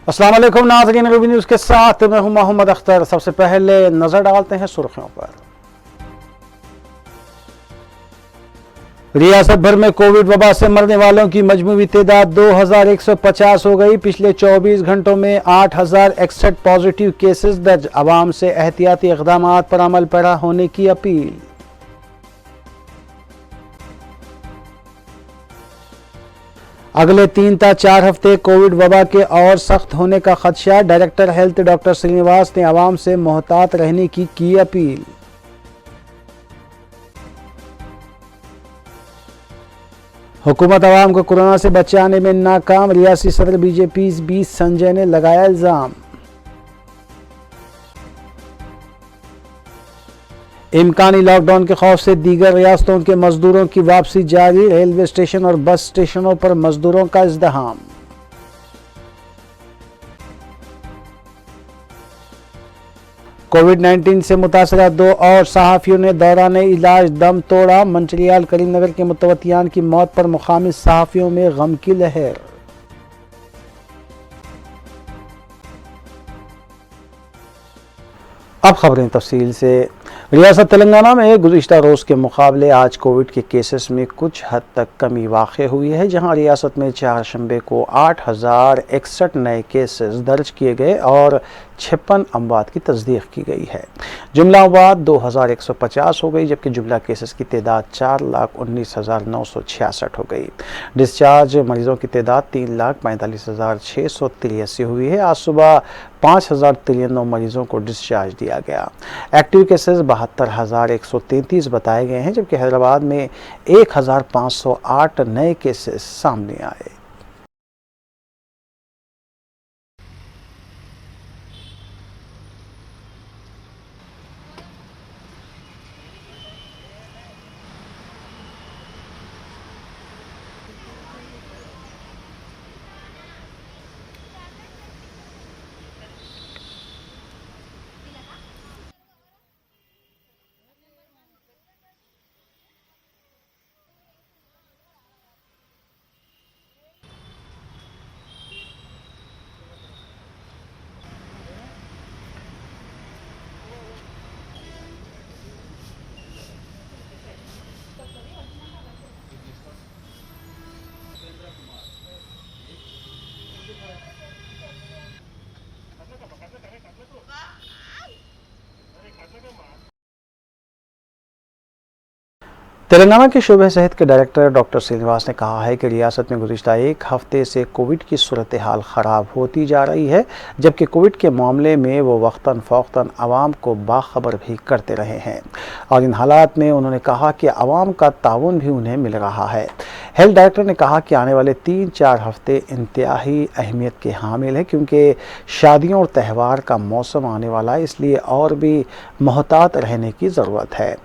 अस्सलाम वालेकुम नाज़रीन, रूबी न्यूज़ के साथ मैं हूं मोहम्मद अख्तर। सबसे पहले नजर डालते हैं सुर्खियों पर। रियासत भर में कोविड वबा से मरने वालों की मजमूई तादाद 2150 हो गई। पिछले 24 घंटों में 8061 पॉजिटिव केसेस दर्ज। अवाम से एहतियाती इक़दाम पर अमल पैरा होने की अपील। अगले 3 से 4 हफ्ते कोविड वबा के और सख्त होने का खदशा। डायरेक्टर हेल्थ डॉक्टर श्रीनिवास ने आवाम से मोहतात रहने की अपील। हुकूमत आवाम को कोरोना से बचाने में नाकाम। रियासी सदर बीजेपी 20 संजय ने लगाया इल्जाम। इम्कानी लॉकडाउन के खौफ से दीगर रियासतों के मजदूरों की वापसी जारी। रेलवे स्टेशन और बस स्टेशनों पर मजदूरों का इज़्दिहाम। कोविड-19 से मुतासरा 2 और सहाफ़ियों ने दौरान इलाज दम तोड़ा। मंचिलियाल करीमनगर के मुतवत्तियान की मौत पर मुकामी सहाफ़ियों में गम की लहर। अब खबरें तफसील से। रियासत तेलंगाना में गुज़िश्ता रोज़ के मुकाबले आज कोविड के केसेस में कुछ हद तक कमी वाक़ई हुई है, जहां रियासत में 4 शंबे को 8061 नए केसेस दर्ज किए गए और 56 अमवात की तस्दीक की गई है। जुमला अमवात 2150 हो गई, जबकि जुमला केसेस की तादाद 4,19,966 हो गई। डिस्चार्ज मरीजों की तादाद 3,45,683 हुई है। आज सुबह 5,093 मरीजों को डिस्चार्ज दिया गया। एक्टिव केसेस 72,133 बताए गए हैं, जबकि हैदराबाद में 1,508 नए केसेस सामने आए। तेलंगाना के शोबे सेहत के डायरेक्टर डॉक्टर श्रीनिवास ने कहा है कि रियासत में गुज़िश्ता 1 हफ्ते से कोविड की सूरत हाल ख़राब होती जा रही है, जबकि कोविड के मामले में वो वक्तन फ़ौक्तन आवाम को बाखबर भी करते रहे हैं। और इन हालात में उन्होंने कहा कि आवाम का ताउन भी उन्हें मिल रहा है। हेल्थ डायरेक्टर ने कहा कि आने वाले 3-4 हफ्ते इंतहाई अहमियत के हामिल है, क्योंकि शादियों और त्यौहार का मौसम आने वाला है, इसलिए और भी मोहतात रहने की ज़रूरत है।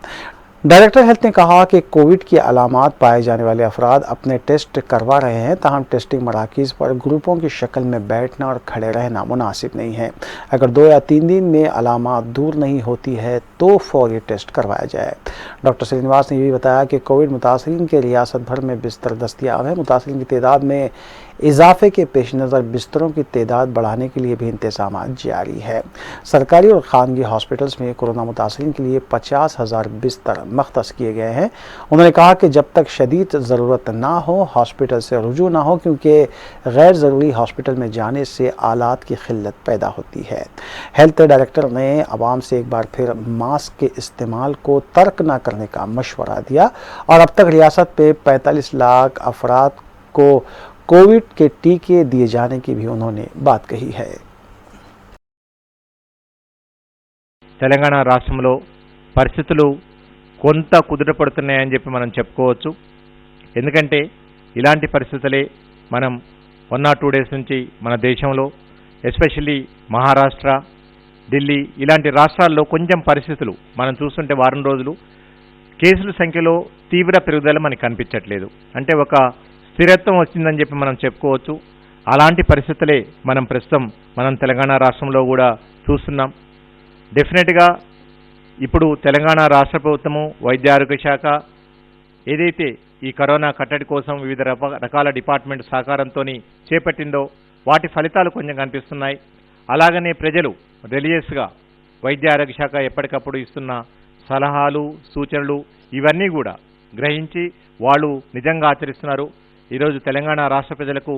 डायरेक्टर हेल्थ ने कहा कि कोविड की अलामात पाए जाने वाले अफराद अपने टेस्ट करवा रहे हैं, ताहम टेस्टिंग मराकीज़ पर ग्रुपों की शक्ल में बैठना और खड़े रहना मुनासिब नहीं है। अगर 2 या 3 दिन में अलामात दूर नहीं होती है तो फौरी टेस्ट करवाया जाए। डॉक्टर श्रीनिवास ने ये भी बताया कि कोविड मुतासरीन के रियासत भर में बिस्तर दस्तियाब है। मुतासरीन की तादाद में इजाफे के पेश नज़र बिस्तरों की तादाद बढ़ाने के लिए भी इंतजाम जारी है। सरकारी और खानगी हॉस्पिटल्स में कोरोना मुतासरीन के लिए 50,000 बिस्तर मख्तस किए गए हैं। उन्होंने कहा कि जब तक शदीद ज़रूरत ना हो हॉस्पिटल से रुजू ना हो, क्योंकि गैर ज़रूरी हॉस्पिटल में जाने से आलात की किल्लत पैदा होती है। हेल्थ डायरेक्टर ने आवाम से एक बार फिर मास्क के इस्तेमाल को तर्क न करने का मशवरा दिया और अब तक रियासत पे 45 लाख अफराद को कोविड के टीके दिए जाने की भी उन्होंने बात कही है। తెలంగాణ రాష్ట్రంలో పరిస్థితులు కొంత కుదుటపడుతున్నాయని చెప్పి మనం చెప్పుకోవచ్చు. ఎందుకంటే ఇలాంటి పరిస్థితులే మనం 1 or 2 డేస్ నుంచి మన దేశంలో ఎస్పెషల్లీ మహారాష్ట్ర, ఢిల్లీ ఇలాంటి రాష్ట్రాల్లో కొంచెం పరిస్థితులు మనం చూస్తుంటే వారం రోజులు కేసుల సంఖ్యలో తీవ్ర పెరుగుదల మనకు కనిపించట్లేదు. అంటే ఒక స్థిరత్వం వచ్చిందని చెప్పి మనం చెప్పుకోవచ్చు. అలాంటి పరిస్థితులే మనం ప్రస్తుతం మనం తెలంగాణ రాష్ట్రంలో కూడా చూస్తున్నాం. డెఫినెట్గా ఇప్పుడు తెలంగాణ రాష్ట్ర ప్రభుత్వము వైద్య ఆరోగ్య శాఖ ఏదైతే ఈ కరోనా కట్టడి కోసం వివిధ రకాల డిపార్ట్మెంట్ సహకారంతో చేపట్టిందో వాటి ఫలితాలు కొంచెం కనిపిస్తున్నాయి. అలాగనే ప్రజలు రిలీజియస్గా వైద్య ఆరోగ్య శాఖ ఎప్పటికప్పుడు ఇస్తున్న సలహాలు సూచనలు ఇవన్నీ కూడా గ్రహించి వాళ్ళు నిజంగా ఆచరిస్తున్నారు. ఈరోజు తెలంగాణ రాష్ట్ర ప్రజలకు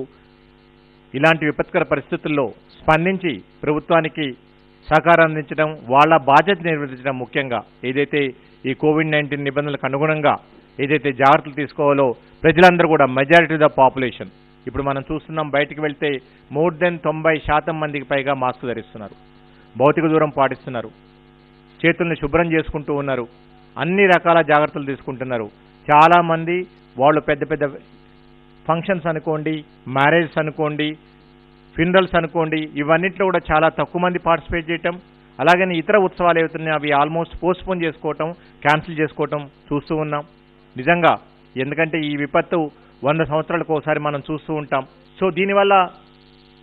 ఇలాంటి విపత్కర పరిస్థితుల్లో స్పందించి ప్రభుత్వానికి సహకారం అందించడం, వాళ్ళ బాధ్యత నిర్వర్తించడం ముఖ్యంగా ఏదైతే ఈ కోవిడ్-19 నిబంధనలకు అనుగుణంగా ఏదైతే జాగ్రత్తలు తీసుకోవాలో ప్రజలందరూ కూడా మెజారిటీ ఆఫ్ ద పాపులేషన్ ఇప్పుడు మనం చూస్తున్నాం. బయటికి వెళ్తే మోర్ దెన్ 90% మందికి పైగా మాస్క్ ధరిస్తున్నారు, భౌతిక దూరం పాటిస్తున్నారు, చేతుల్ని శుభ్రం చేసుకుంటూ ఉన్నారు, అన్ని రకాల జాగ్రత్తలు తీసుకుంటున్నారు. చాలామంది వాళ్ళు పెద్ద పెద్ద ఫంక్షన్స్ అనుకోండి, మ్యారేజెస్ అనుకోండి, ఫ్యూనరల్స్ అనుకోండి, ఇవన్నిట్లో కూడా చాలా తక్కువ మంది పార్టిసిపేట్ చేయటం, అలాగని ఇతర ఉత్సవాలు ఏవైతున్నాయో అవి ఆల్మోస్ట్ పోస్ట్పోన్ చేసుకోవటం, క్యాన్సిల్ చేసుకోవటం చూస్తూ ఉన్నాం. నిజంగా ఎందుకంటే ఈ విపత్తు 100 సంవత్సరాలకు ఒకసారి మనం చూస్తూ ఉంటాం. సో దీనివల్ల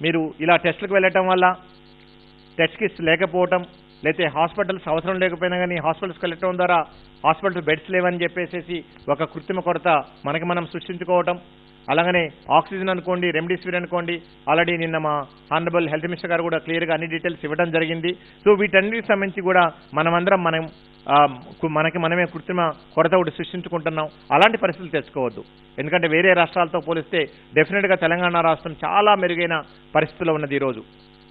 మీరు ఇలా టెస్టులకు వెళ్ళటం వల్ల టెస్ట్ కిట్స్ లేకపోవటం, లేకపోతే హాస్పిటల్స్ అవసరం లేకపోయినా కానీ హాస్పిటల్స్కి వెళ్ళటం ద్వారా హాస్పిటల్ బెడ్స్ లేవని చెప్పేసి ఒక కృత్రిమ కొరత మనకి మనం సృష్టించుకోవటం, అలాగనే ఆక్సిజన్ అనుకోండి, రెమ్డెసివిర్ అనుకోండి, ఆల్రెడీ నిన్న మా హానరబుల్ హెల్త్ మినిస్టర్ గారు కూడా క్లియర్గా అన్ని డీటెయిల్స్ ఇవ్వడం జరిగింది. సో వీటన్నిటికి సంబంధించి కూడా మనమందరం మనకి మనమే కృత్రిమ కొరత ఒకటి సృష్టించుకుంటున్నాం. అలాంటి పరిస్థితులు తెచ్చుకోవద్దు. ఎందుకంటే వేరే రాష్ట్రాలతో పోలిస్తే డెఫినెట్గా తెలంగాణ రాష్ట్రం చాలా మెరుగైన పరిస్థితుల్లో ఉన్నది. ఈరోజు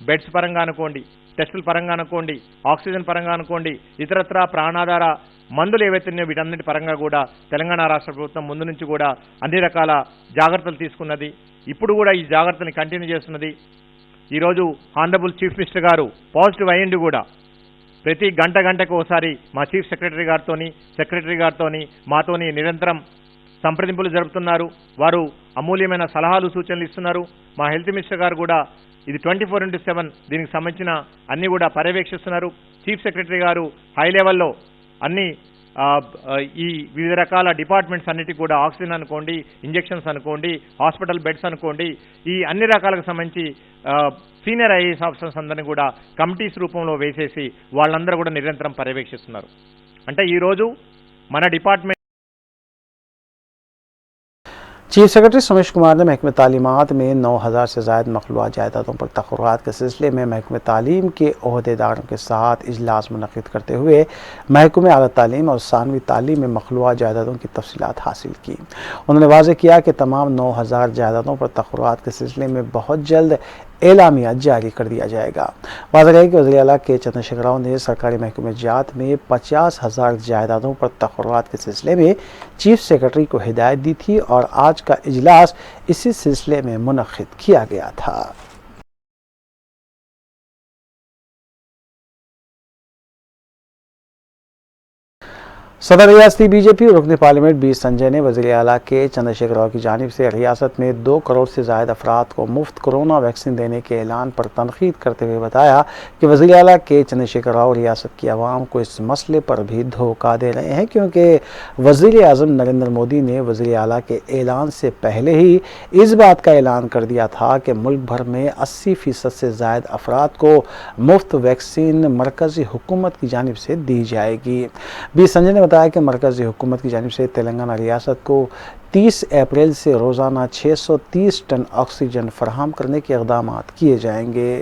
బెడ్స్ పరంగా అనుకోండి, టెస్టుల పరంగా అనుకోండి, ఆక్సిజన్ పరంగా అనుకోండి, ఇతరత్రా ప్రాణాధార మందులు ఏవైతున్నాయో వీటన్నిటి పరంగా కూడా తెలంగాణ రాష్ట్ర ప్రభుత్వం ముందు నుంచి కూడా అన్ని రకాల జాగ్రత్తలు తీసుకున్నది. ఇప్పుడు కూడా ఈ జాగ్రత్తని కంటిన్యూ చేస్తున్నది. ఈరోజు హానరబుల్ చీఫ్ మినిస్టర్ గారు పాజిటివ్ అయ్యింది కూడా ప్రతి గంటకు ఒకసారి మా చీఫ్ సెక్రటరీ గారితోని మాతోని నిరంతరం సంప్రదింపులు జరుపుతున్నారు. వారు అమూల్యమైన సలహాలు సూచనలు ఇస్తున్నారు. మా హెల్త్ మినిస్టర్ గారు కూడా ఇది 24/7 దీనికి సంబంధించిన అన్ని కూడా పర్యవేక్షిస్తున్నారు. చీఫ్ సెక్రటరీ గారు హై లెవెల్లో అన్ని ఈ వివిధ రకాల డిపార్ట్మెంట్స్ అన్నిటికీ కూడా ఆక్సిజన్ అనుకోండి, ఇంజెక్షన్స్ అనుకోండి, హాస్పిటల్ బెడ్స్ అనుకోండి, ఈ అన్ని రకాలకు సంబంధించి సీనియర్ ఐఏఎస్ ఆఫీసర్స్ అందరినీ కూడా కమిటీస్ రూపంలో వేసేసి వాళ్ళందరూ కూడా నిరంతరం పర్యవేక్షిస్తున్నారు. అంటే ఈరోజు మన department chief secretary Sumesh Kumar ने महकमे तालीमात में 9,000 से ज़ायद मखलूआत जायदादों पर तक़र्रुरात के सिलसिले में महकमे तालीम के ओहदेदारों के साथ इजलास मुनक़िद करते हुए महकमे आला तालीम और सानवी तालीम में मखलूआत जायदादों की तफसीलात हासिल की। उन्होंने वाज़ेह किया कि तमाम 9,000 जायदादों पर तक़र्रुरात के सिलसिले में बहुत जल्द एलामिया जारी कर दिया जाएगा। वाज़ेह है कि वज़ीर आला के चंद्रशेखर राव ने सरकारी महकमे जात में 50,000 जायदादों पर तक़र्रुरात के सिलसिले में चीफ सेक्रेटरी को हिदायत दी थी और आज का इजलास इसी सिलसिले में मुनक़िद किया गया था। सदर रियासती बीजेपी रुकन पार्लियामेंट बी संजय ने वज़ीर आला के चंद्रशेखर राव की जानिब से रियासत में 2 करोड़ से ज़ायद अफराद को मुफ्त कोरोना वैक्सीन देने के ऐलान पर तनकीद करते हुए बताया कि वज़ीर आला के चंद्रशेखर राव रियासत की आवाम को इस मसले पर भी धोखा दे रहे हैं, क्योंकि वज़ीर आज़म नरेंद्र मोदी ने वज़ीर आला के ऐलान से पहले ही इस बात का ऐलान कर दिया था कि मुल्क भर में 80% से ज़ायद अफराद को मुफ्त वैक्सीन मरकज़ी हुकूमत की जानिब से दी जाएगी। बी संजय ने बताया कि मरकज़ी हुकूमत की जानिब से तेलंगाना रियासत को 30 अप्रैल से रोज़ाना 630 टन ऑक्सीजन फराहम करने के इक़दाम किए जाएंगे।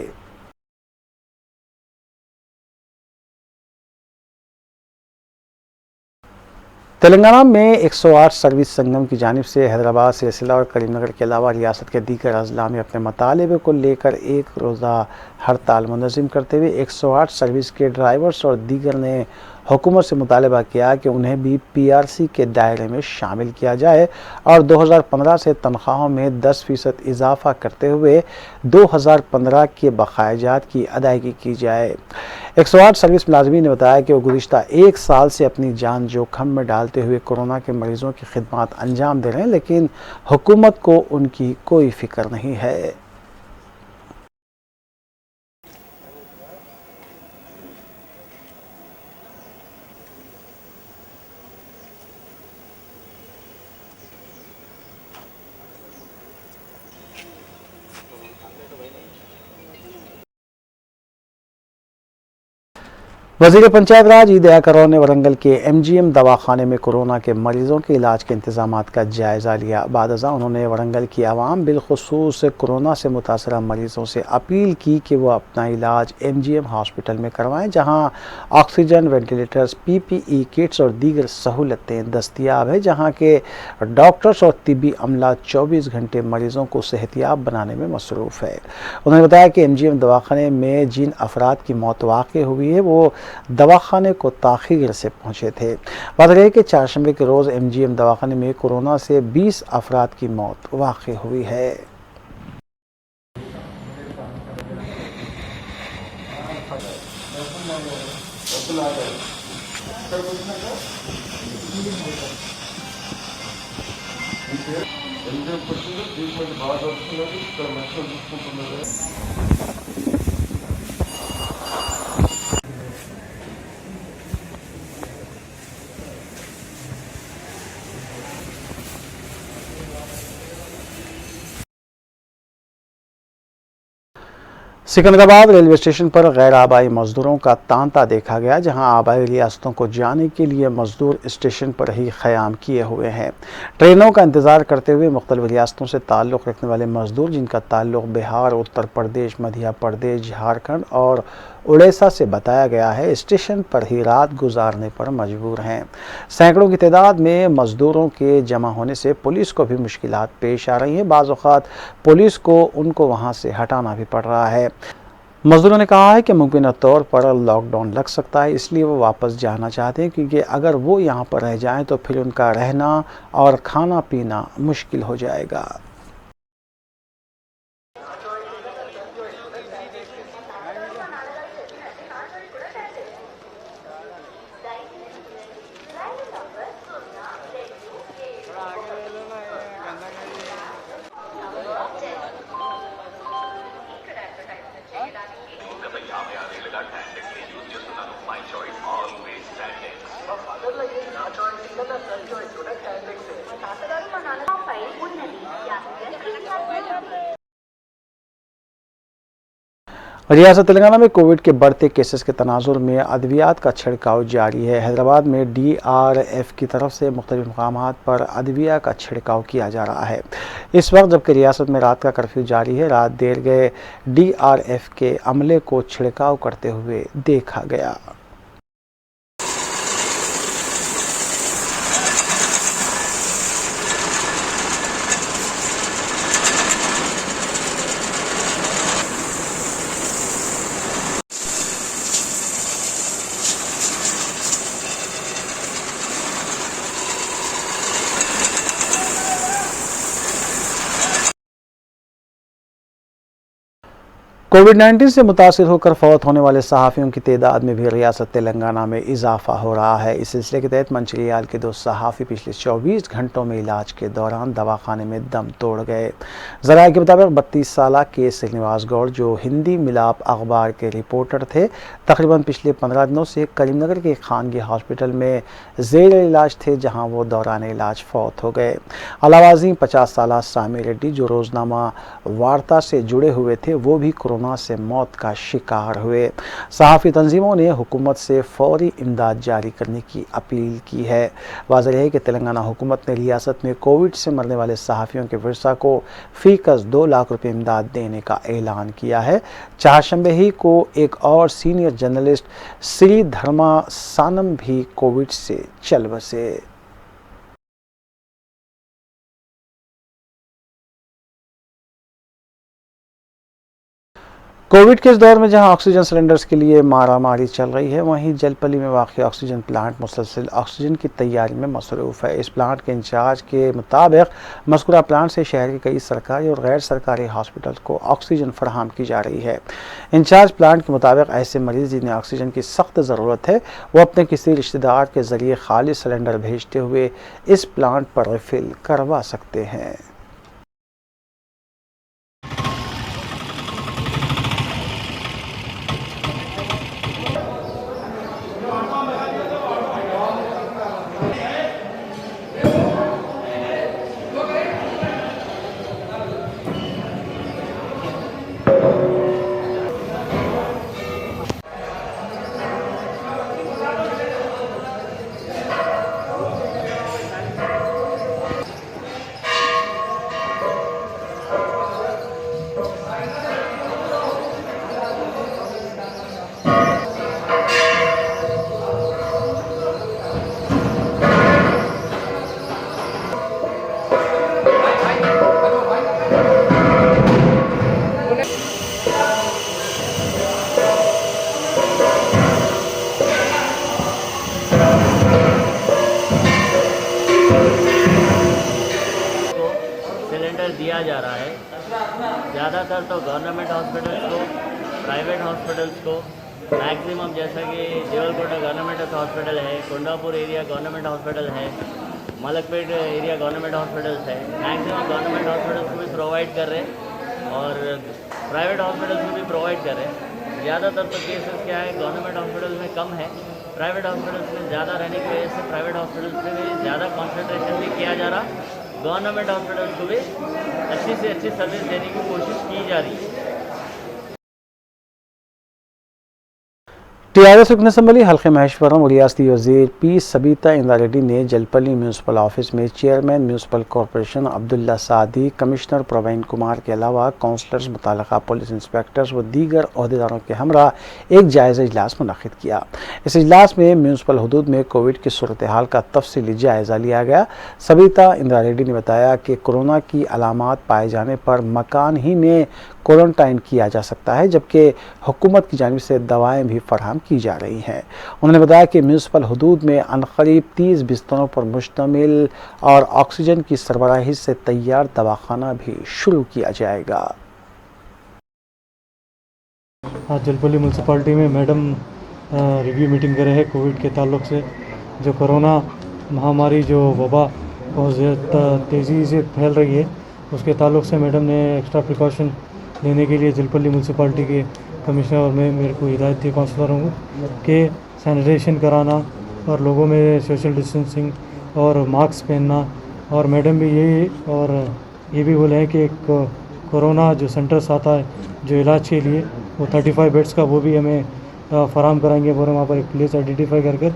तेलंगाना में 108 सर्विस संगम की जानिब से हैदराबाद, सिलसिला और करीमनगर के अलावा रियासत के दीगर अजला में अपने मतालिबे को लेकर एक रोज़ा हड़ताल मुनज़्ज़म करते हुए 108 सर्विस के ड्राइवर्स और दीगर ने हुकूमत से मुतालबा किया कि उन्हें भी PRC के दायरे में शामिल किया जाए और 2015 से तनख्वाहों में 10% इजाफा करते हुए 2015 के बकायाजात की अदायगी की जाए। 108 सर्विस मुलाजमीन ने बताया कि वो गुज़िश्ता 1 साल से अपनी जान जोखम में डालते हुए कोरोना के मरीजों की खिदमत अंजाम दे रहे हैं, लेकिन हुकूमत को उनकी कोई फिक्र नहीं है। वज़ीर पंचायत राज ई दया करौर ने वरंगल के एमजीएम दवाखाने में कोरोना के मरीजों के इलाज के इंतजाम का जायज़ा लिया। बादशाह उन्होंने वरंगल की आवाम बिलखुसूस कोरोना से मुतासरा मरीजों से अपील की कि वो अपना इलाज एमजीएम हॉस्पिटल में करवाएं, जहां ऑक्सीजन, वेंटिलेटर्स, पीपीई किट्स और दीगर सहूलतें दस्तियाब है, जहां के डॉक्टर्स और तिबी अमला 24 घंटे मरीजों को सेहतियाब बनाने में मसरूफ़ है। उन्होंने बताया कि एमजीएम दवाखाने में जिन अफराद की मौत वाक़ हुई है वो दवाखाने को ताख़ीर से पहुंचे थे। बात रही कि चारशंबे के रोज़ एमजीएम दवाखाने में कोरोना से 20 अफराद की मौत वाक़ हुई है। सिकंदराबाद रेलवे स्टेशन पर गैर आबाई मजदूरों का तांता देखा गया, जहां आबाई रियासतों को जाने के लिए मजदूर स्टेशन पर ही क़याम किए हुए हैं। ट्रेनों का इंतज़ार करते हुए मुख्तलिफ रियासतों से ताल्लुक़ रखने वाले मजदूर, जिनका ताल्लुक़ बिहार, उत्तर प्रदेश, मध्य प्रदेश, झारखंड और उड़ीसा से बताया गया है, स्टेशन पर ही रात गुजारने पर मजबूर हैं। सैकड़ों की तादाद में मजदूरों के जमा होने से पुलिस को भी मुश्किलात पेश आ रही हैं। बाज़ औक़ात पुलिस को उनको वहाँ से हटाना भी पड़ रहा है। मजदूरों ने कहा है कि मुमकिन तौर पर लॉकडाउन लग सकता है, इसलिए वो वापस जाना चाहते हैं, क्योंकि अगर वो यहाँ पर रह जाएं तो फिर उनका रहना और खाना पीना मुश्किल हो जाएगा। रियासत तेलंगाना में कोविड के बढ़ते केसेस के तनाजुर में अद्वियात का छिड़काव जारी है। हैदराबाद में DRF की तरफ से मुख्तलिफ मकामात पर अद्विया का छिड़काव किया जा रहा है। इस वक्त जबकि रियासत में रात का कर्फ्यू जारी है, रात देर गए DRF के अमले को छिड़काव करते हुए देखा गया। कोविड-19 से मुतासिर होकर फौत होने वाले सहाफ़ियों की तादाद में भी रियासत तेलंगाना में इजाफा हो रहा है। इस सिलसिले के तहत मंचिलियाल के 2 सहाफ़ी पिछले 24 घंटों में इलाज के दौरान दवाखाने में दम तोड़ गए। ज़राए के मुताबिक 32 साला के श्रीनिवास गौड़, जो हिंदी मिलाप अखबार के रिपोर्टर थे, तकरीबन पिछले 15 दिनों से करीमनगर के खानगी हॉस्पिटल में ज़ेर इलाज थे, जहाँ वो दौरान इलाज फौत हो गए। अलावाज़ी 50 साला सामी रेड्डी, जो रोज़नामा वार्ता से जुड़े हुए थे, वो भी कोरोना से मौत का शिकार हुए। सहाफ़ी तंजीमों ने हुकूमत से फौरी इमदाद जारी करने की अपील की है। वाज़ेह है कि तेलंगाना हुकूमत ने रियासत में कोविड से मरने वाले सहाफ़ियों के विरसा को फ़ीकस 2 लाख रुपये इमदाद देने का ऐलान किया है। चारशंबे ही को एक और सीनियर जर्नलिस्ट श्री धर्मा सानम भी कोविड से चल बसे। कोविड के इस दौर में जहां ऑक्सीजन सिलेंडर्स के लिए मारामारी चल रही है, वहीं जलपली में वाक़ ऑक्सीजन प्लांट मुसलसल ऑक्सीजन की तैयारी में मसरूफ़ है। इस प्लांट के इंचार्ज के मुताबिक मज़कूरा प्लांट से शहर के कई सरकारी और गैर सरकारी हॉस्पिटल को ऑक्सीजन फराहम की जा रही है। इंचार्ज प्लांट के मुताबिक ऐसे मरीज़ जिन्हें ऑक्सीजन की सख्त ज़रूरत है, वो अपने किसी रिश्तेदार के ज़रिए खाली सिलेंडर भेजते हुए इस प्लांट पर रिफ़िल करवा सकते हैं। जा रहा है। ज़्यादातर तो गवर्नमेंट हॉस्पिटल्स को, प्राइवेट हॉस्पिटल्स को मैक्सिमम, जैसा कि देवलकोटा गवर्नमेंट हॉस्पिटल है, कोंडापुर एरिया गवर्नमेंट हॉस्पिटल है, मलकपेट एरिया गवर्नमेंट हॉस्पिटल्स है, मैक्सिमम गवर्नमेंट हॉस्पिटल्स को भी प्रोवाइड कर रहे हैं और प्राइवेट हॉस्पिटल्स को भी प्रोवाइड कर रहे हैं। ज़्यादातर तो केसेस क्या है, गवर्नमेंट हॉस्पिटल्स में कम है, प्राइवेट हॉस्पिटल्स में ज़्यादा रहने की वजह से प्राइवेट हॉस्पिटल्स पे भी ज़्यादा कॉन्सेंट्रेशन भी किया जा रहा। गवर्नमेंट हॉस्पिटल्स को भी अच्छी से अच्छी सर्विस देने की कोशिश की जा रही है। टीआरएस रुकन असम्बली हल्के महेश्वरम और रियासती वज़ीर पी सबीता इंदा रेड्डी ने जलपल्ली म्यूनसिपल ऑफिस में चेयरमैन म्यूनसिपल कॉरपोरेशन अब्दुल्ला सादी, कमिश्नर प्रवीण कुमार के अलावा काउंसलर्स, मुताल्लिका पुलिस इंस्पेक्टर्स व दीगर अहदेदारों के हमरा एक जायज़ा इजलास मुनक़िद किया। इस इजलास में म्यूनसिपल हदूद में कोविड की सूरत हाल का तफसीली जायज़ा लिया गया। सबीता इंदा रेड्डी ने बताया कि कोरोना की अलामात पाए जाने पर मकान ही में क्वारंटाइन किया जा सकता है, जबकि हुकूमत की जानिब से दवाएं भी फराहम की जा रही हैं। उन्होंने बताया कि म्यूनसिपल हदूद में अनकरीब 30 बिस्तरों पर मुश्तमिल और ऑक्सीजन की सरबराही से तैयार दवाखाना भी शुरू किया जाएगा। आज जलपल्ली म्यूनसिपाल्टी में मैडम रिव्यू मीटिंग करे है कोविड के ताल्लुक से। जो कोरोना महामारी, जो वबा बहुत तेज़ी से फैल रही है, उसके ताल्लुक से मैडम ने एक्स्ट्रा प्रिकॉशन लेने के लिए जलपल्ली म्यूनसिपाल्टी के कमिश्नर और मेरे को हिदायत दी काउंसलरों को कि सैनिटेशन कराना और लोगों में सोशल डिस्टेंसिंग और मास्क पहनना। और मैडम भी ये भी बोले हैं कि कोरोना जो सेंटर्स आता है जो इलाज के लिए, वो 35 बेड्स का वो भी हमें फराहम कराएंगे और वहाँ पर एक प्लेस आइडेंटिफाई कर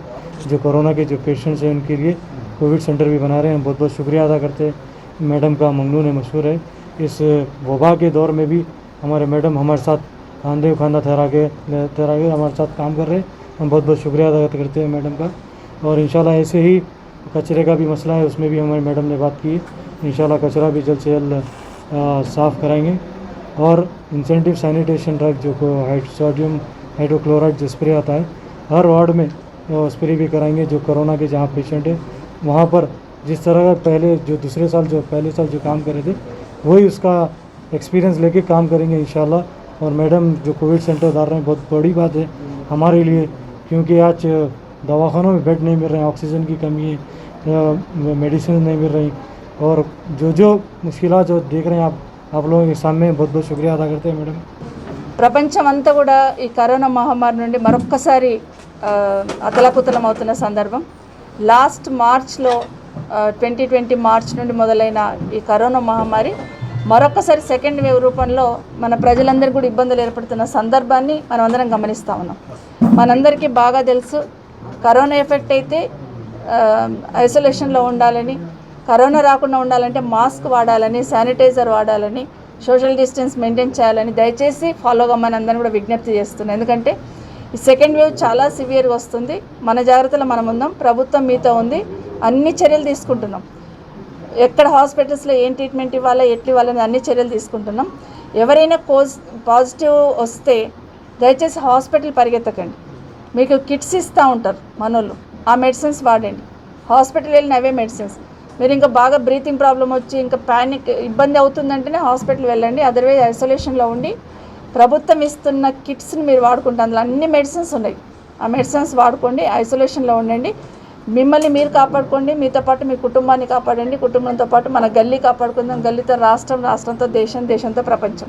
जो कोरोना के जो पेशेंट्स हैं उनके लिए कोविड सेंटर भी बना रहे हैं। बहुत बहुत शुक्रिया अदा करते हैं, मैडम का ममनून है, मशहूर है। इस वबा के दौर में भी हमारे मैडम हमारे साथ खांदे खाना ठहरा के हमारे साथ काम कर रहे हैं। हम बहुत बहुत शुक्रिया अदा करते हैं मैडम का। और इंशाल्लाह ऐसे ही कचरे का भी मसला है, उसमें भी हमारी मैडम ने बात की है। इंशाल्लाह कचरा भी जल्द से जल्द साफ़ कराएंगे। और इंसेंटिव सैनिटेशन ड्रग जो सोडियम हाइड्रोक्लोराइड जो स्प्रे आता है, हर वार्ड में स्प्रे भी कराएंगे। जो कोरोना के जहाँ पेशेंट है वहाँ पर जिस तरह का पहले पहले साल जो काम कर रहे थे, वही उसका एक्सपीरियंस लेके काम करेंगे इंशाल्लाह। और मैडम जो कोविड सेंटर डाल रहे हैं, बहुत बड़ी बात है हमारे लिए, क्योंकि आज दवाखानों में बेड नहीं मिल रहे हैं, ऑक्सीजन की कमी है, मेडिसिन नहीं मिल रही। और जो मुश्किलात जो देख रहे हैं आप लोगों के सामने, बहुत बहुत शुक्रिया अदा करते हैं मैडम। ప్రపంచమంతా కూడా ఈ కరోనా మహమ్మారి నుండి మరొక్కసారి అతలాకుతలం అవుతున్న సందర్భం. లాస్ట్ మార్చ్లో 2020 మార్చ్ నుండి మొదలైన ఈ కరోనా మహమ్మారి మరొకసారి సెకండ్ వేవ్ రూపంలో మన ప్రజలందరికీ కూడా ఇబ్బందులు ఏర్పడుతున్న సందర్భాన్ని మనం అందరం గమనిస్తూ ఉన్నాం. మనందరికీ బాగా తెలుసు, కరోనా ఎఫెక్ట్ అయితే ఐసోలేషన్లో ఉండాలని, కరోనా రాకుండా ఉండాలంటే మాస్క్ వాడాలని, శానిటైజర్ వాడాలని, సోషల్ డిస్టెన్స్ మెయింటైన్ చేయాలని దయచేసి ఫాలో కమ్మని అందరిని కూడా విజ్ఞప్తి చేస్తున్నాను. ఎందుకంటే ఈ సెకండ్ వేవ్ చాలా సివియర్గా వస్తుంది. మన జాగ్రత్తలు మనం ఉందాం, ప్రభుత్వం మీతో ఉంది, అన్ని చర్యలు తీసుకుంటున్నాం. ఎక్కడ హాస్పిటల్స్లో ఏం ట్రీట్మెంట్ ఇవ్వాలో ఎట్లు ఇవ్వాలని అన్ని చర్యలు తీసుకుంటున్నాం. ఎవరైనా పాజిటివ్ వస్తే దయచేసి హాస్పిటల్ పరిగెత్తకండి. మీకు కిట్స్ ఇస్తూ ఉంటారు మనోళ్ళు, ఆ మెడిసిన్స్ వాడండి. హాస్పిటల్ వెళ్ళిన అవే మెడిసిన్స్. మీరు ఇంకా బాగా బ్రీతింగ్ ప్రాబ్లం వచ్చి ఇంకా ప్యానిక్ ఇబ్బంది అవుతుందంటేనే హాస్పిటల్ వెళ్ళండి. అదర్వైజ్ ఐసోలేషన్లో ఉండి ప్రభుత్వం ఇస్తున్న కిట్స్ని మీరు వాడుకుంటే అందులో అన్ని మెడిసిన్స్ ఉన్నాయి, ఆ మెడిసిన్స్ వాడుకోండి, ఐసోలేషన్లో ఉండండి. మిమ్మల్ని మీరు కాపాడుకోండి, మీతో పాటు మీ కుటుంబాన్ని కాపాడండి, కుటుంబంతో పాటు మన గల్లీ కాపాడుకుందాం, గల్లీతో రాష్ట్రం, రాష్ట్రంతో దేశం, దేశంతో ప్రపంచం.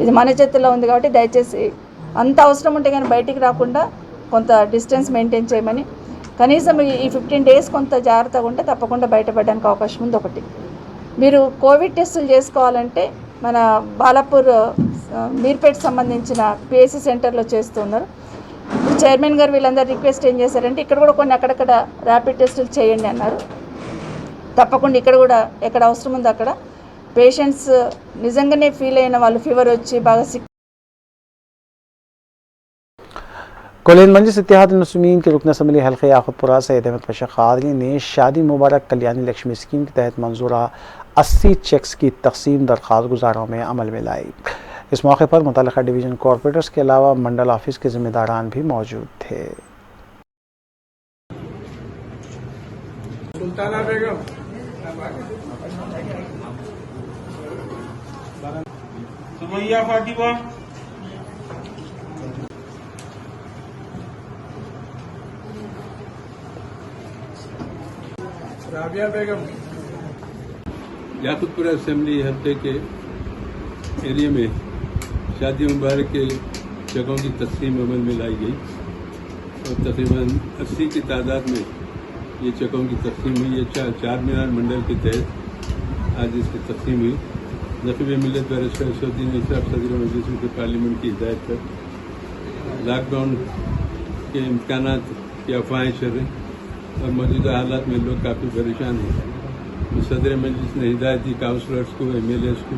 ఇది మన చేతుల్లో ఉంది కాబట్టి దయచేసి అంత అవసరం ఉంటే కానీ బయటికి రాకుండా కొంత డిస్టెన్స్ మెయింటైన్ చేయమని, కనీసం ఈ 15 డేస్ కొంత జాగ్రత్తగా ఉంటే తప్పకుండా బయటపడడానికి అవకాశం ఉంది. ఒకటి, మీరు కోవిడ్ టెస్టులు చేసుకోవాలంటే మన బాలాపూర్ మీర్పేట్ సంబంధించిన పిఎస్సి సెంటర్లో చేస్తున్నారు. ఇప్పుడు చైర్మన్ గారు వీళ్ళందరూ రిక్వెస్ట్ ఏం చేశారంటే ఇక్కడ కూడా కొన్ని అక్కడక్కడ ర్యాపిడ్ టెస్టులు చేయండి అన్నారు. తప్పకుండా ఇక్కడ కూడా ఎక్కడ అవసరం ఉందో అక్కడ పేషెంట్స్ నిజంగానే ఫీల్ అయిన వాళ్ళు ఫీవర్ వచ్చి బాగా సిక్. कोलिन मंजिस इत्तेहाद मुस्लिमीन के रुकन असम्बली हल्के याकुतपुरा सैयद अहमद पाशा कादरी ने शादी मुबारक कल्याणी लक्ष्मी स्कीम के तहत मंजूरा 80 चेक्स की तकसीम दरख्वास्त गुजारों में अमल में लाई। इस मौके पर मुतल्लिका डिवीज़न कॉरपोरेटर्स के अलावा मंडल ऑफिस के जिम्मेदारान भी मौजूद थे। सुल्ताना बेगम रुकैया फातिमा, राबिया बेगम। याकूबपुरा असेंबली हल्के के एरिया में शादी मुबारक के जगहों की तकसीम अमल में लाई गई और तकरीबन 80 की तादाद में ये जगहों की तकसीम हुई। ये चार मीनार मंडल के तहत आज इसकी तकसीम हुई। नक़ीब मिल्लत बैरिस्टर असदुद्दीन निसार सदर मजलिस के पार्लियामेंट की हिदायत पर लॉकडाउन के इम्कानात की अफवाहें चल रही और मौजूदा हालात में लोग काफ़ी परेशान हैं। सदर मजलिस ने हिदायत दी काउंसलर्स को, MLAs को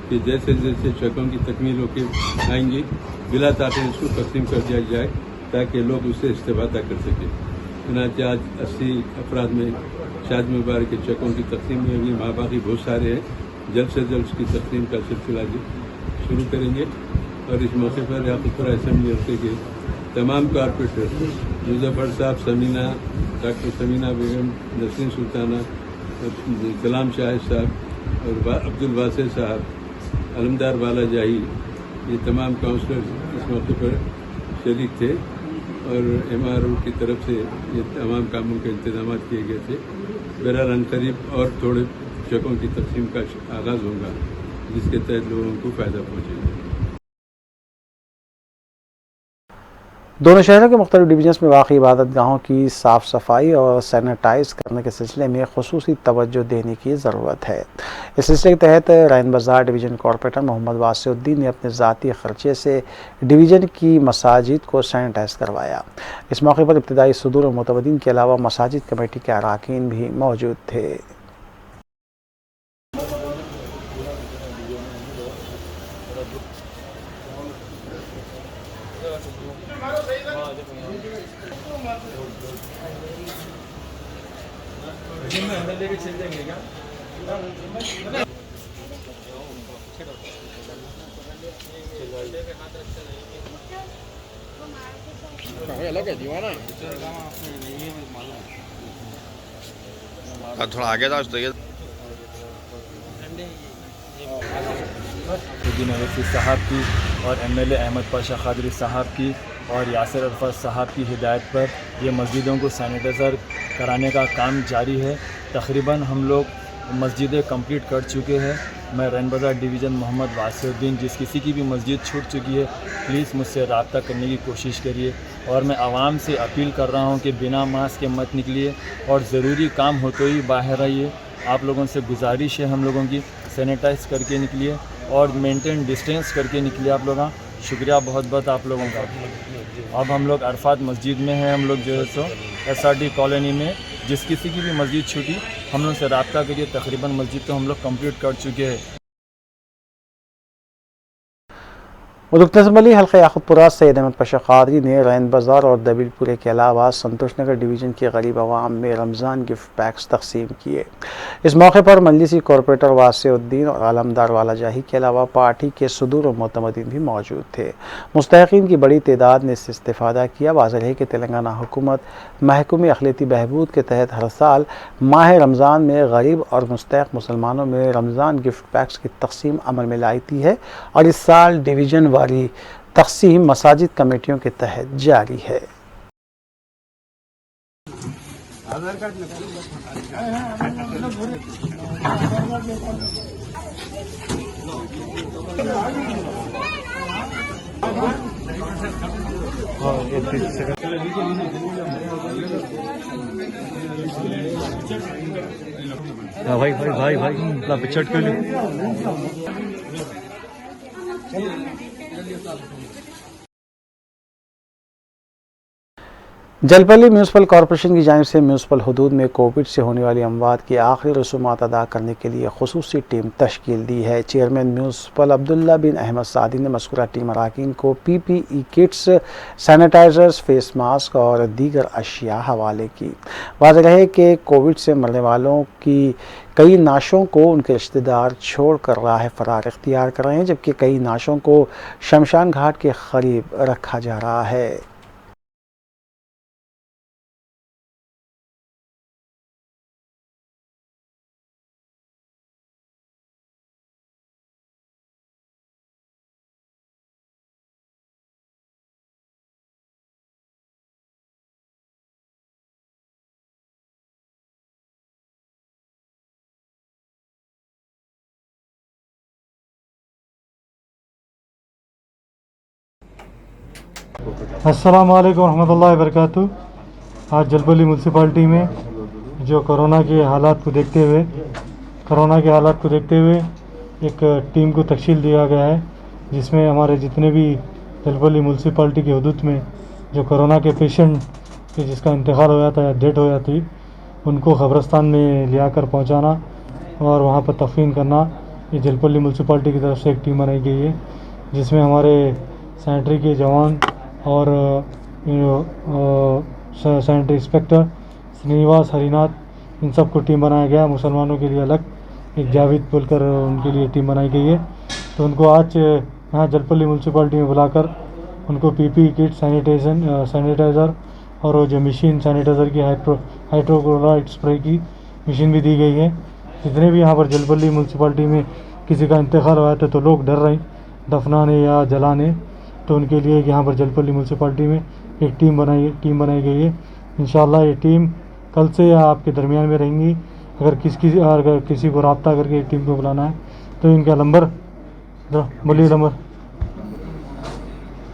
कि जैसे जैसे चकों की तकमील होकर आएंगी बिला ताख़ीर इसको तकसीम कर दिया जाए ताकि लोग उससे इस्तेफादा कर सकें। चुनांचे आज 80 अफराद में शादी मुबारक के चकों की तकसीम में अभी बाकी बहुत सारे हैं। जल्द से जल्द उसकी तकसीम का सिलसिला शुरू करेंगे और इस मौके पर याकूबपुरा असेंबली हल्के के तमाम कारपोरेटर मुजफ्फर साहब, समीना, डॉक्टर समीना बेगम, नसरीन सुल्ताना, कलाम शाहिद साहब और अब्दुल वासे साहब, अलमदार वाला जाही, ये तमाम काउंसलर इस मौके पर शरीक थे और MRO की तरफ से ये तमाम कामों के इंतजाम किए गए थे। बहरहाल करीब और थोड़े चकों की तकसीम का आगाज़ होगा जिसके तहत लोगों को फ़ायदा पहुँचेगा। दोनों शहरों के मुख्तलिफ डिवीजन्स में वाक़ई इबादत गाहों की साफ़ सफाई और सैनिटाइज करने के सिलसिले में खुसूसी तवज्जो देने की ज़रूरत है। इस सिलसिले के तहत रैन बाज़ार डिवीज़न कॉरपोरेटर मोहम्मद वासिउद्दीन ने अपने ज़ाती ख़र्चे से डिवीज़न की मसाजिद को सैनिटाइज करवाया। इस मौके पर इब्तदाई सदूर और मुतवद्दीन के अलावा मसाजिद कमेटी के अरकान भी मौजूद थे। थोड़ा आगे था तो उद्दीन अवैसी साहब की और MLA अहमद पाशा खादरी साहब की और यासिर अरफत साहब की हिदायत पर ये मस्जिदों को सैनिटाइज़र कराने का काम जारी है। तकरीबन हम लोग मस्जिदें कंप्लीट कर चुके हैं। मैं रैन बाज़ार डिवीज़न मोहम्मद वासिउद्दीन, जिस किसी की भी मस्जिद छूट चुकी है प्लीज़ मुझसे रब्ता करने की कोशिश करिए और मैं आवाम से अपील कर रहा हूँ कि बिना मास्क के मत निकलिए और ज़रूरी काम हो तो ही बाहर आइए। आप लोगों से गुजारिश है हम लोगों की, सैनिटाइज़ करके निकलिए और मेंटेन डिस्टेंस करके निकलिए आप लोग। शुक्रिया बहुत बहुत आप लोगों का। अब हम लोग अरफात मस्जिद में हैं, हम लोग जो है सो SRD कॉलोनी में, जिस किसी की भी मस्जिद छूटी हम लोग से रब्ता करिए। तकरीबन मस्जिद तो हम लोग कंप्लीट कर चुके हैं। मुदक्तसमली हल्का याकूबपुरा सैयद अहमद पाशा क़ादरी ने रैन बाज़ार और दबिलपुरे के अलावा संतोष नगर डिवीज़न के गरीब आवाम में रमज़ान गिफ्ट पैक्स तकसीम किए। इस मौके पर मजलिसी कॉरपोरेटर वासिउद्दीन और आलमदार वाला जाही के अलावा पार्टी के सदूर और मुतमदीन भी मौजूद थे। मुस्तहिक़ीन की बड़ी तादाद ने इससे इस्तेफ़ादा किया। वाज़ेह है कि तेलंगाना हुकूमत महकमे अखिलती बहबूद के तहत हर साल माह रमज़ान में गरीब और मुस्तहिक़ मुसलमानों में रमज़ान गिफ्ट पैक्स की तकसीम अमल में लाती है और इस साल डिवीज़न वाली तकसीम मसाजिद कमेटियों के तहत जारी है। भाई भाई भाई भाई पिछड़ के लिए जलपल्ली म्यूनसिपल कॉरपोरेशन की जानिब से म्यूनसिपल हदूद में कोविड से होने वाली अमवात की आखिरी रसूमात अदा करने के लिए खुसूसी टीम तश्कील दी है। चेयरमैन म्यूनसिपल अब्दुल्ला बिन अहमद सादी ने मज़कूरा टीम अरकान को PPE kits, sanitizers, face mask और दीगर अशिया हवाले की। वाज़ेह रहे कि कोविड से मरने वालों की कई नाशों को उनके रिश्तेदार छोड़ कर राह फरार इख्तियार कर रहे हैं, जबकि कई नाशों को शमशान घाट के करीब रखा जा रहा है। अस्सलाम वालेकुम रहमतुल्लाहि वबरकातुहू। आज जलपल्ली म्यूनसिपाल्टी में जो कोरोना के हालात को देखते हुए एक टीम को तश्कील दिया गया है, जिसमें हमारे जितने भी जलपल्ली म्यूनसिपाल्टी के हदूद में जो कोरोना के पेशेंट के जिसका इंतकाल हो जाता है या डेथ हो जाती उनको कब्रस्तान में ले आकर पहुँचाना और वहाँ पर तफहीन करना, ये जलपल्ली म्यूनसिपाल्टी की तरफ से एक टीम बनाई गई है, जिसमें हमारे सैनिटरी के जवान और सैनिटरी इंस्पेक्टर श्रीनिवास हरिनाथ इन सब को टीम बनाया गया। मुसलमानों के लिए अलग एक जावेद बोलकर उनके लिए टीम बनाई गई है। तो उनको आज यहाँ जलपल्ली म्यूनसिपाल्टी में बुलाकर उनको पीपी किट, सैनिटाइज़र और वो जो मशीन सैनिटाइज़र की हाइड्रोक्लोराइड स्प्रे की मशीन भी दी गई है। जितने भी यहाँ पर जलपल्ली म्यूनसिपाल्टी में किसी का इंतकाल हुआ था तो लोग डर रहे दफनाने या जलाने, तो उनके लिए यहाँ पर जलपल्ली म्यूनसिपाल्टी में एक टीम बनाई गई है। इंशाअल्लाह ये टीम कल से आपके दरमियान में रहेंगी। अगर किसी को रब्ता करके एक टीम को बुलाना है तो इनका नंबर बोलिए नंबर,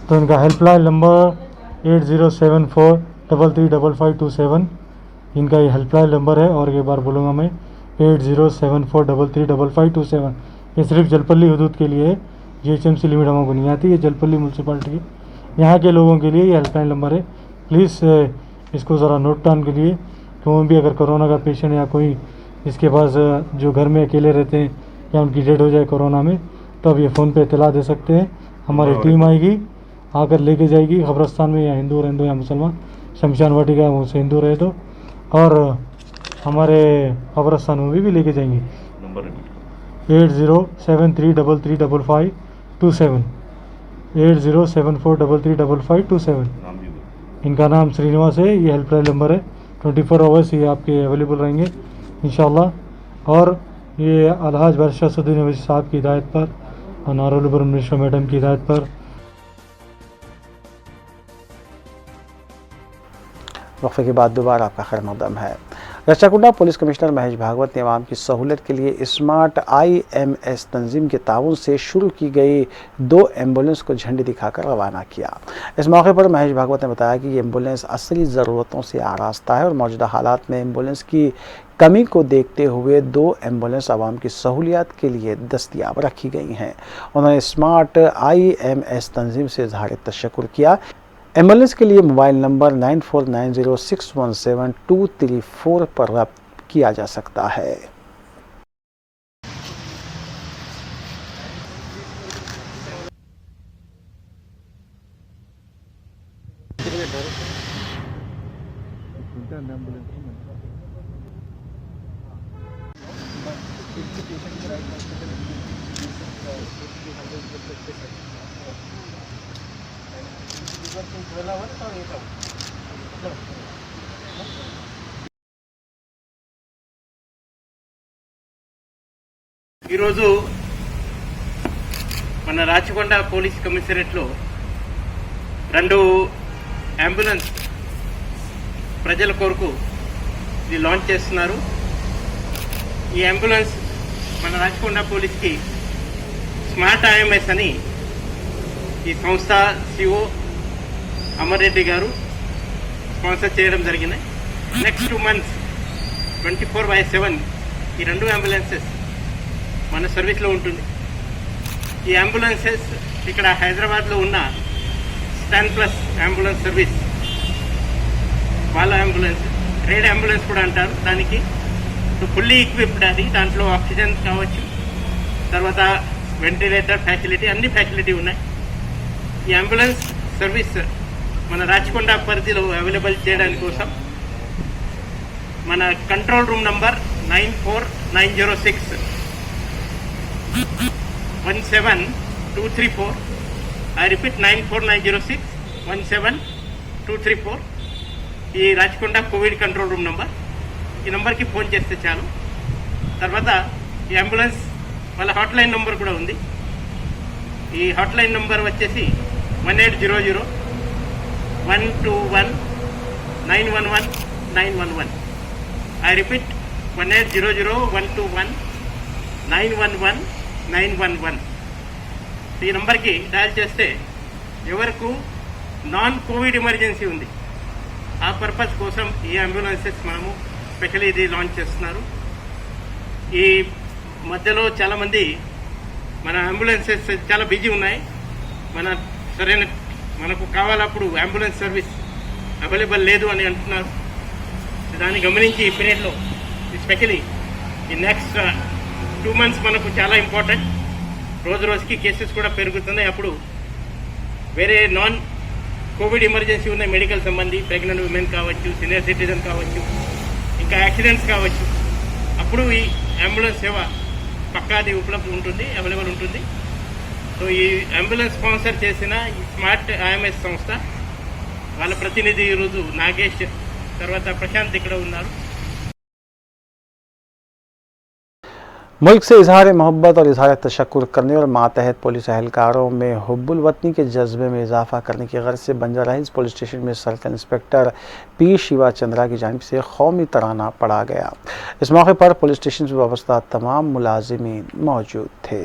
तो इनका हेल्पलाइन नंबर 8074335527 इनका ये हेल्पलाइन नंबर है। और एक बार बोलूँगा मैं 8074335527। ये सिर्फ जलपल्ली हदूद के लिए है, GHMC लिमिट हमको नहीं आती, ये जलपल्ली म्यूनसिपाल्टी यहाँ के लोगों के लिए ये हेल्पलाइन नंबर है। प्लीज़ इसको ज़रा नोट डाउन करिए। कहीं भी अगर कोरोना का पेशेंट या कोई इसके पास जो घर में अकेले रहते हैं या उनकी डेथ हो जाए कोरोना में, तो अब ये फ़ोन पे इत्तला दे सकते हैं। हमारी टीम आएगी, आकर लेके जाएगी कब्रस्तान में, या हिंदू या मुसलमान, शमशान वाटिका वो से हिंदू रहे तो, और हमारे कब्रस्तान में भी लेके जाएंगे। 8073335527 8074335527। इनका नाम श्रीनिवास है, ये हेल्पलाइन नंबर है। 24 आवर्स ये आपके अवेलेबल रहेंगे इंशाअल्लाह। और ये अलहाज बादशाह सदुद्दीन अवैसी साहब की हिदायत पर और नारुल मिश्रा मैडम की हिदायत पर। वक्फे के बाद दोबारा आपका खैर मकदम है। रचाकुंडा पुलिस कमिश्नर महेश भागवत ने आवाम की सहूलत के लिए स्मार्ट IMS तंजीम के ताउन से शुरू की गई 2 एम्बुलेंस को झंडी दिखाकर रवाना किया। इस मौके पर महेश भागवत ने बताया कि ये एम्बुलेंस असली ज़रूरतों से आरास्ता है और मौजूदा हालात में एम्बुलेंस की कमी को देखते हुए 2 एम्बुलेंस आवाम की सहूलियत के लिए दस्तियाब रखी गई हैं। उन्होंने स्मार्ट IMS तंजीम से इज़हार तशक्कुर किया। एम्बुलेंस के लिए मोबाइल नंबर 9490617234 पर रब्त किया जा सकता है। ఈరోజు మన రాచకొండ పోలీస్ కమిషనరేట్లో 2 అంబులెన్స్ ప్రజల కొరకు ఇది లాంచ్ చేస్తున్నారు. ఈ అంబులెన్స్ మన రాచకొండ పోలీస్కి స్మార్ట్ IMS అని ఈ సంస్థ CEO అమర్ రెడ్డి గారు స్పాన్సర్ చేయడం జరిగింది. నెక్స్ట్ 2 months 24/7 ఈ 2 అంబులెన్సెస్ మన సర్వీస్లో ఉంటుంది. ఈ అంబులెన్సెస్ ఇక్కడ హైదరాబాద్లో ఉన్న స్టాన్ ప్లస్ అంబులెన్స్ సర్వీస్ వాళ్ళ అంబులెన్స్, రేడ్ అంబులెన్స్ కూడా అంటారు దానికి. ఫుల్లీ ఈక్విప్డ్ అది, దాంట్లో ఆక్సిజన్ కావచ్చు, తర్వాత వెంటిలేటర్ ఫ్యాసిలిటీ, అన్ని ఫ్యాసిలిటీ ఉన్నాయి. ఈ అంబులెన్స్ సర్వీస్ మన రాచకొండ పరిధిలో అవైలబుల్ చేయడానికి కోసం మన control room number 949061724. I repeat 949061724. ఈ Rachakonda Covid control room number. ఈ నంబర్కి ఫోన్ చేస్తే చాలు. తర్వాత ఈ అంబులెన్స్ వాళ్ళ హాట్లైన్ నంబర్ కూడా ఉంది. ఈ హాట్లైన్ నంబర్ వచ్చేసి 1800-121-911-911. I repeat 1800-121-911-911. ఈ నంబర్కి డయల్ చేస్తే ఎవరికి నాన్ కోవిడ్ ఎమర్జెన్సీ ఉంది. ఆ పర్పస్ కోసం ఈ అంబులెన్సెస్ మనము స్పెషల్లీ ఇది లాంచ్ చేస్తున్నారు. ఈ మధ్యలో చాలామంది మన అంబులెన్సెస్ చాలా బిజీ ఉన్నాయి, సరైన మనకు కావాలప్పుడు అంబులెన్స్ సర్వీస్ అవైలబుల్ లేదు అని అంటున్నారు. దాన్ని గమనించి ఈ పీరియడ్లో స్పెషల్లీ ఈ నెక్స్ట్ 2 months మనకు చాలా ఇంపార్టెంట్. రోజు రోజుకి కేసెస్ కూడా పెరుగుతున్నాయి. అప్పుడు వేరే నాన్ కోవిడ్ ఎమర్జెన్సీ ఉన్న మెడికల్ సంబంధి ప్రెగ్నెంట్ ఉమెన్ కావచ్చు, సీనియర్ సిటిజన్ కావచ్చు, ఇంకా యాక్సిడెంట్స్ కావచ్చు, అప్పుడు ఈ అంబులెన్స్ సేవ పక్కాది ఉపలబ్ధి ఉంటుంది, అవైలబుల్ ఉంటుంది. సో ఈ అంబులెన్స్ స్పాన్సర్ చేసిన ఈ స్మార్ట్ ఐఎంఎస్ సంస్థ వాళ్ళ ప్రతినిధి ఈరోజు నాగేష్ తర్వాత ప్రశాంత్ ఇక్కడ ఉన్నారు. मुल्क से इजहार मोहब्बत और इजहार तशक्कुर करने और मातहत पुलिस एहलकारों में हुब्बुल वतनी के जज्बे में इजाफा करने की गर्ज से बंजारा हिल्स पुलिस स्टेशन में circle inspector P Shiva Chandra की जानिब से कौमी तराना पढ़ा गया। इस मौके पर पुलिस स्टेशन से वाबस्ता तमाम मुलाजिमीन मौजूद थे।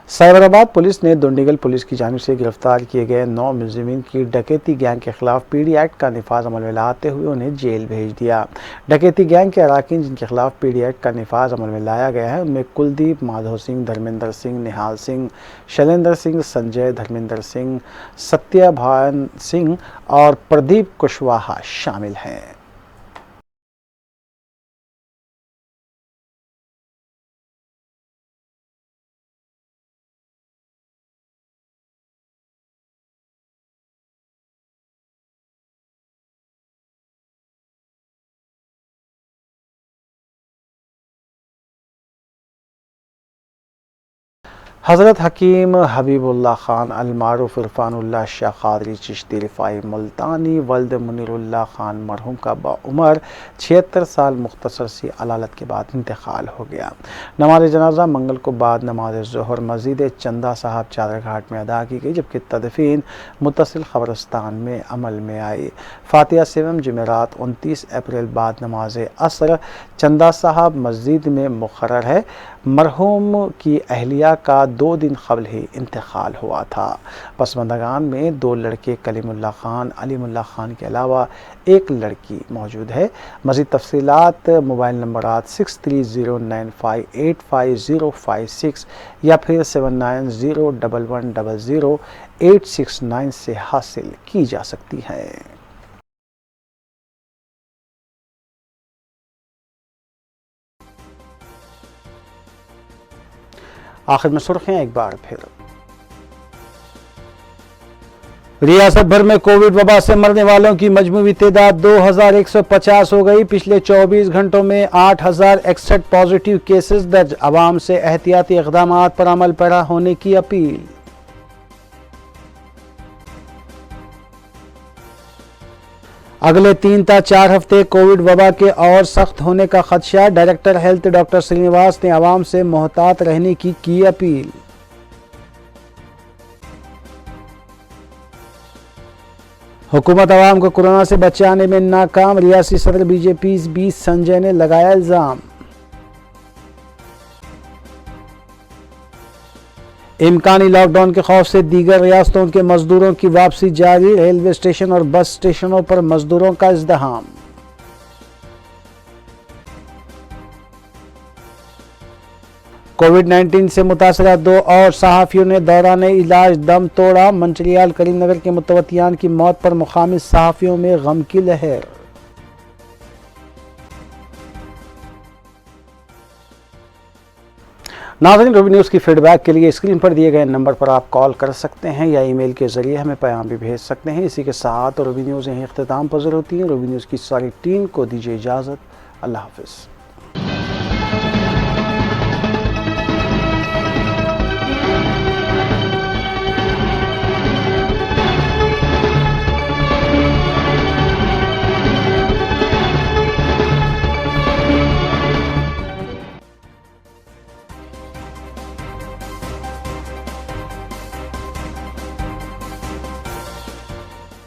साइबराबाद पुलिस ने दुंडीगल पुलिस की जानिब से गिरफ्तार किए गए 9 मुलजिमीन की डकैती गैंग के खिलाफ पीडी एक्ट का निफाज अमल में लाते हुए उन्हें जेल भेज दिया। डकैती गैंग के अराकीन जिनके खिलाफ पीडी एक्ट का निफाज अमल में लाया गया है उनमें कुलदीप, माधव सिंह, धर्मेंद्र सिंह, निहाल सिंह, शैलेंद्र सिंह, संजय, धर्मेंद्र सिंह, सत्यभान सिंह और प्रदीप कुशवाहा शामिल हैं। हज़रत हकीम हबीबुल्लाह खान अलमारूफ इरफानुल्लाह शाह क़ादरी चिश्ती रिफ़ाई मुल्तानी वल्द मुनीरुल्लाह खान मरहूम का बउमर 76 साल मुख्तसर सी अलालत के बाद इंतकाल हो गया। नमाज जनाजा मंगल को बाद नमाज ज़ोहर मस्जिद चंदा साहब चादरघाट में अदा की गई, जबकि तदफीन मुत्तसिल क़ब्रिस्तान में अमल में आई। फातिहा सेवम जुमेरात 29 अप्रैल बाद नमाज असर चंदा साहब मस्जिद में मुक़र्रर है। मरहूम की अहलिया का 2 दिन क़ब्ल ही इंतकाल हुआ था। पसमंदगान में 2 लड़के कलीमुल्लाह खान, अलीमुल्लाह खान के अलावा 1 लड़की मौजूद है। मज़ीद तफ़सीलात मोबाइल नंबरात 6309585056 या फिर 7901100869 से हासिल की जा सकती हैं। आखिर में सुर्खियां एक बार फिर। रियासत भर में कोविड वबा से मरने वालों की मजमूई तादाद 2150 हो गई। पिछले 24 घंटों में 8061 पॉजिटिव केसेस दर्ज। आवाम से एहतियाती इक़दामात पर अमल पैरा होने की अपील। अगले 3 ता 4 हफ्ते कोविड वबा के और सख्त होने का खदशा। डायरेक्टर हेल्थ डॉक्टर श्रीनिवास ने आवाम से मोहतात रहने की अपील। हुकूमत आवाम को कोरोना से बचाने में नाकाम। रियासी सदर बीजेपी 20 संजय ने लगाया इल्जाम। इम्कानी लॉकडाउन के खौफ से दीगर रियासतों के मजदूरों की वापसी जारी। रेलवे स्टेशन और बस स्टेशनों पर मजदूरों का इज़्दिहाम। कोविड-19 से मुतासरा 2 और सहाफ़ियों ने दौरान इलाज दम तोड़ा। मंचरियाल करीमनगर के मुतवत्तियान की मौत पर मुकामी सहाफ़ियों में गम की लहर। नाज़रीन, रूबी न्यूज़ की फीडबैक के लिए स्क्रीन पर दिए गए नंबर पर आप कॉल कर सकते हैं या ईमेल के ज़रिए हमें पैगाम भी भेज सकते हैं। इसी के साथ रूबी न्यूज़ यहीं इख्तिताम पज़ीर होती है। रूबी न्यूज़ की सारी टीम को दीजिए इजाज़त। अल्लाह हाफ़िज़।